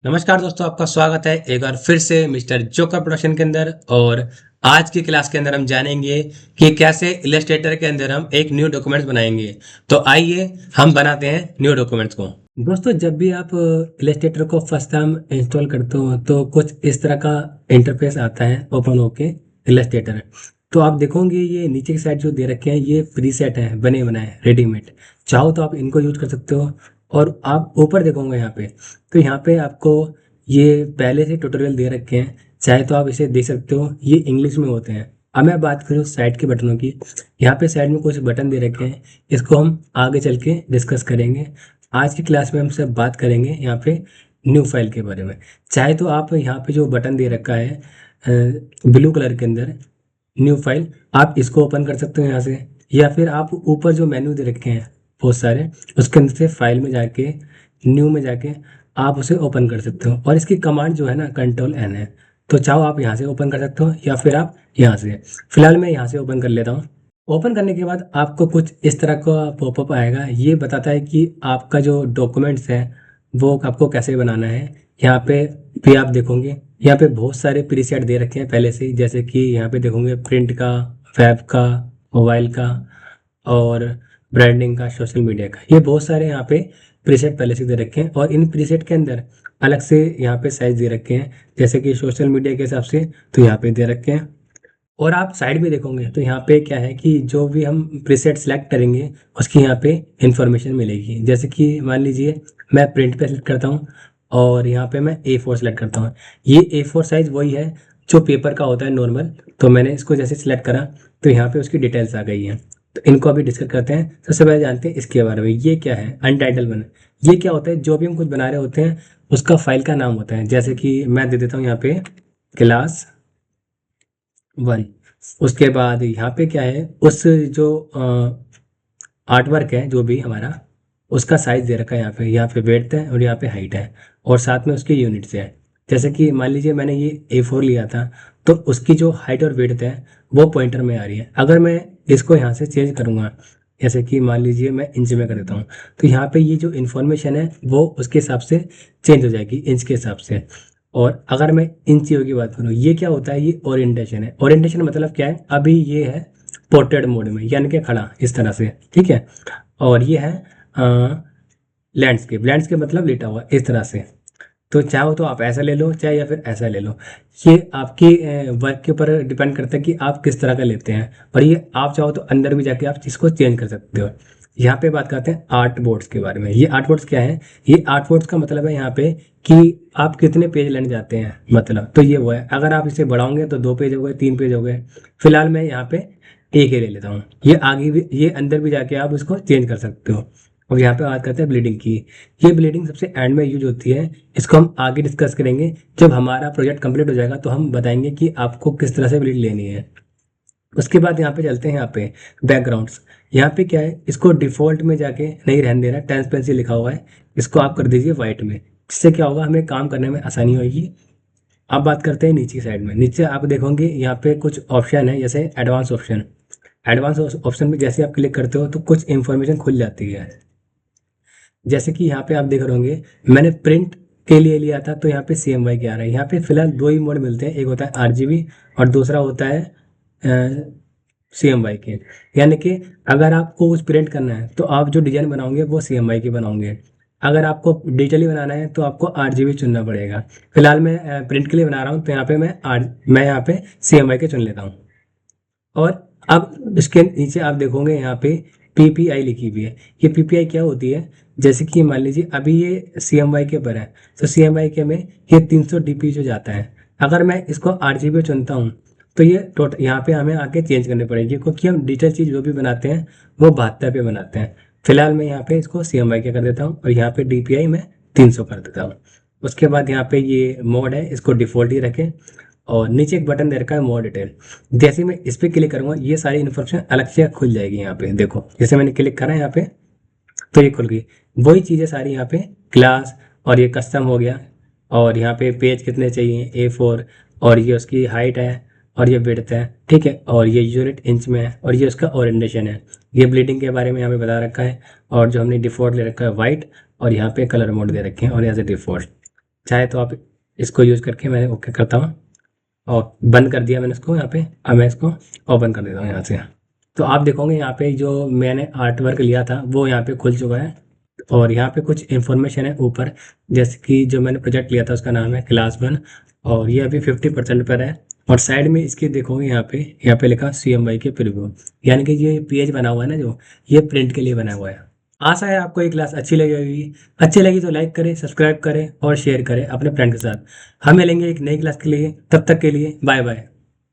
नमस्कार दोस्तों, आपका स्वागत है एक बार फिर से मिस्टर जोकर प्रोडक्शन के अंदर। और आज की क्लास के अंदर हम जानेंगे कि कैसे इलस्ट्रेटर के अंदर हम एक न्यू डॉक्यूमेंट्स बनाएंगे। तो आइए हम बनाते हैं न्यू डॉक्यूमेंट्स को। दोस्तों, जब भी आप इलस्ट्रेटर को फर्स्ट टाइम इंस्टॉल करते हो तो कुछ इस तरह का इंटरफेस आता है ओपन होके इलस्ट्रेटर। तो आप देखोगे ये नीचे की साइड जो दे रखे हैं ये प्रीसेट है, बने बनाए रेडीमेड। चाहो तो आप इनको यूज कर सकते हो। और आप ऊपर देखोगे यहाँ पे, तो यहाँ पे आपको ये पहले से ट्यूटोरियल दे रखे हैं, चाहे तो आप इसे देख सकते हो। ये इंग्लिश में होते हैं। अब मैं बात करूँ साइड के बटनों की। यहाँ पे साइड में कुछ बटन दे रखे हैं, इसको हम आगे चल के डिस्कस करेंगे। आज की क्लास में हम सब बात करेंगे यहाँ पे न्यू फाइल के बारे में। चाहे तो आप यहाँ पे जो बटन दे रखा है ब्लू कलर के अंदर न्यू फाइल, आप इसको ओपन कर सकते हो यहाँ से। या फिर आप ऊपर जो मेन्यू दे रखे हैं बहुत सारे, उसके अंदर से फाइल में जाके न्यू में जाके आप उसे ओपन कर सकते हो। और इसकी कमांड जो है ना कंट्रोल एन है। तो चाहो आप यहाँ से ओपन कर सकते हो या फिर आप यहाँ से। फिलहाल मैं यहाँ से ओपन कर लेता हूँ। ओपन करने के बाद आपको कुछ इस तरह का पॉपअप आएगा। ये बताता है कि आपका जो डॉक्यूमेंट्स है वो आपको कैसे बनाना है। यहाँ पे भी आप देखोगे, यहाँ पे बहुत सारे प्रीसेट दे रखे हैं पहले से ही। जैसे कि यहाँ पे देखोगे प्रिंट का, वेब का, मोबाइल का और ब्रांडिंग का, सोशल मीडिया का। ये बहुत सारे यहाँ पे प्रीसेट पहले से दे रखे हैं। और इन प्रीसेट के अंदर अलग से यहाँ पे साइज दे रखे हैं। जैसे कि सोशल मीडिया के हिसाब से तो यहाँ पे दे रखे हैं। और आप साइड में देखोगे तो यहाँ पे क्या है कि जो भी हम प्रीसेट सेलेक्ट करेंगे उसकी यहाँ पे इंफॉर्मेशन मिलेगी। जैसे कि मान लीजिए मैं प्रिंट पे सेलेक्ट करता हूँ और यहाँ पे मैं A4 सेलेक्ट करता हूँ। ये A4 साइज वही है जो पेपर का होता है नॉर्मल। तो मैंने इसको जैसे सिलेक्ट करा तो यहाँ पे उसकी डिटेल्स आ गई है। तो इनको अभी डिस्कस करते हैं। सबसे पहले जानते हैं इसके बारे में। ये क्या है अनटाइटल वन। ये क्या होता है, जो भी हम कुछ बना रहे होते हैं उसका फाइल का नाम होता है। जैसे कि मैं दे देता हूँ यहाँ पे क्लास 1। उसके बाद यहाँ पे क्या है, उस जो आर्ट वर्क है जो भी हमारा, उसका साइज दे रखा है। यहाँ पे वेट है और यहाँ पे हाइट है और साथ में उसकी यूनिट्स है। जैसे कि मान लीजिए मैंने ये A4 लिया था तो उसकी जो हाइट और वेट है वो पॉइंटर में आ रही है। अगर मैं इसको यहाँ से चेंज करूँगा, जैसे कि मान लीजिए मैं इंच में कर देता हूँ, तो यहाँ पे ये जो इन्फॉर्मेशन है वो उसके हिसाब से चेंज हो जाएगी इंच के हिसाब से। और अगर मैं इन चीज़ों की बात करूँ, ये क्या होता है, ये ओरिएंटेशन है। ओरिएंटेशन मतलब क्या है, अभी ये है पोर्ट्रेट मोड में यानी कि खड़ा इस तरह से, ठीक है। और ये है लैंडस्केप। लैंडस्केप मतलब लेटा हुआ इस तरह से। तो चाहो तो आप ऐसा ले लो, चाहे या फिर ऐसा ले लो। ये आपकी वर्क के ऊपर डिपेंड करता है कि आप किस तरह का लेते हैं। और ये आप चाहो तो अंदर भी जाके आप इसको चेंज कर सकते हो। यहाँ पे बात करते हैं आर्ट बोर्ड्स के बारे में। ये आर्ट बोर्ड्स क्या है, ये आर्ट बोर्ड्स का मतलब है यहाँ पे कि आप कितने पेज लेने जाते हैं, मतलब तो ये वो है। अगर आप इसे बढ़ाओगे तो 2 पेज हो गए, 3 पेज हो गए। फिलहाल मैं यहाँ पे एक ही ले लेता हूँ। ये आगे भी, ये अंदर भी जाके आप इसको चेंज कर सकते हो। और यहाँ पे बात करते हैं ब्लीडिंग की। ये ब्लीडिंग सबसे एंड में यूज होती है। इसको हम आगे डिस्कस करेंगे। जब हमारा प्रोजेक्ट कंप्लीट हो जाएगा तो हम बताएंगे कि आपको किस तरह से ब्लीड लेनी है। उसके बाद यहाँ पे चलते हैं, यहाँ पे बैकग्राउंड्स। यहाँ पे क्या है, इसको डिफॉल्ट में जाके नहीं रहने देना, ट्रांसपेरेंसी लिखा हुआ है, इसको आप कर दीजिए वाइट में। इससे क्या होगा, हमें काम करने में आसानी होगी। अब बात करते हैं नीचे साइड में। नीचे आप देखोगे यहाँ पे कुछ ऑप्शन है, जैसे एडवांस ऑप्शन। एडवांस ऑप्शन में जैसे आप क्लिक करते हो तो कुछ इंफॉर्मेशन खुल जाती है। जैसे कि यहाँ पे आप देख रहे होंगे, मैंने प्रिंट के लिए लिया था तो यहाँ पे CMY के आ रहा है। यहाँ पे फिलहाल दो ही मोड मिलते हैं, एक होता है RGB और दूसरा होता है CMY के। यानी कि अगर आपको कुछ प्रिंट करना है तो आप जो डिजाइन बनाओगे वो CMY की बनाओगे। अगर आपको डिजिटली बनाना है तो आपको RGB चुनना पड़ेगा। फिलहाल मैं प्रिंट के लिए बना रहा हूँ तो यहाँ पे मैं यहाँ पे CMY के चुन लेता हूँ। और अब इसके नीचे आप देखोगे यहाँ पे PPI लिखी हुई है। ये PPI क्या होती है, जैसे कि मान लीजिए अभी ये CMY के पर है तो CMY के में ये 300 DP जो जाता है। अगर मैं इसको RGB चुनता हूँ तो ये टोटल यहाँ पे हमें आके चेंज करनी पड़ेगी, क्योंकि हम डिजिटल चीज़ जो भी बनाते हैं वो 72 पे बनाते हैं। फिलहाल मैं यहाँ पे इसको CMY के कर देता हूँ और यहाँ पे DPI मैं 300 कर देता हूँ। उसके बाद यहाँ पे ये मोड है, इसको डिफ़ॉल्ट ही रखें। और नीचे एक बटन दे रखा है मोर डिटेल। जैसे मैं इस पर क्लिक करूंगा ये सारी इन्फॉर्मेशन अलग से खुल जाएगी। यहाँ पे देखो, जैसे मैंने क्लिक करा यहाँ पे तो ये खुल गई। वही चीज़ें सारी यहाँ पे क्लास, और ये कस्टम हो गया। और यहाँ पे पेज कितने चाहिए A4, और ये उसकी हाइट है और ये विड्थ है, ठीक है। और ये यूनिट इंच में है और ये उसका ओरिएंटेशन है। ये ब्लीडिंग के बारे में यहाँ पे बता रखा है। और जो हमने डिफ़ॉल्ट ले रखा है वाइट, और यहाँ पे कलर मोड दे रखे हैं और यहाँ से डिफ़ॉल्ट। चाहे तो आप इसको यूज़ करके मैंने ओके करता हूँ और बंद कर दिया मैंने इसको यहाँ पे। अब मैं इसको ओपन कर देता हूँ यहाँ से। तो आप देखोगे यहाँ पे जो मैंने आर्ट वर्क लिया था वो यहाँ पे खुल चुका है और यहाँ पे कुछ इन्फॉर्मेशन है ऊपर, जैसे कि जो मैंने प्रोजेक्ट लिया था उसका नाम है क्लास 1 और ये अभी 50% पर है। और साइड में इसके देखोगे यहाँ पे लिखा CMY के प्रीव्यू, यानी कि ये पेज बना हुआ है ना जो, ये प्रिंट के लिए बना हुआ है। आशा है आपको ये क्लास अच्छी लगेगी। अच्छी लगी तो लाइक करें, सब्सक्राइब करें और शेयर करें अपने फ्रेंड के साथ। हम मिलेंगे एक नई क्लास के लिए, तब तक के लिए बाय बाय।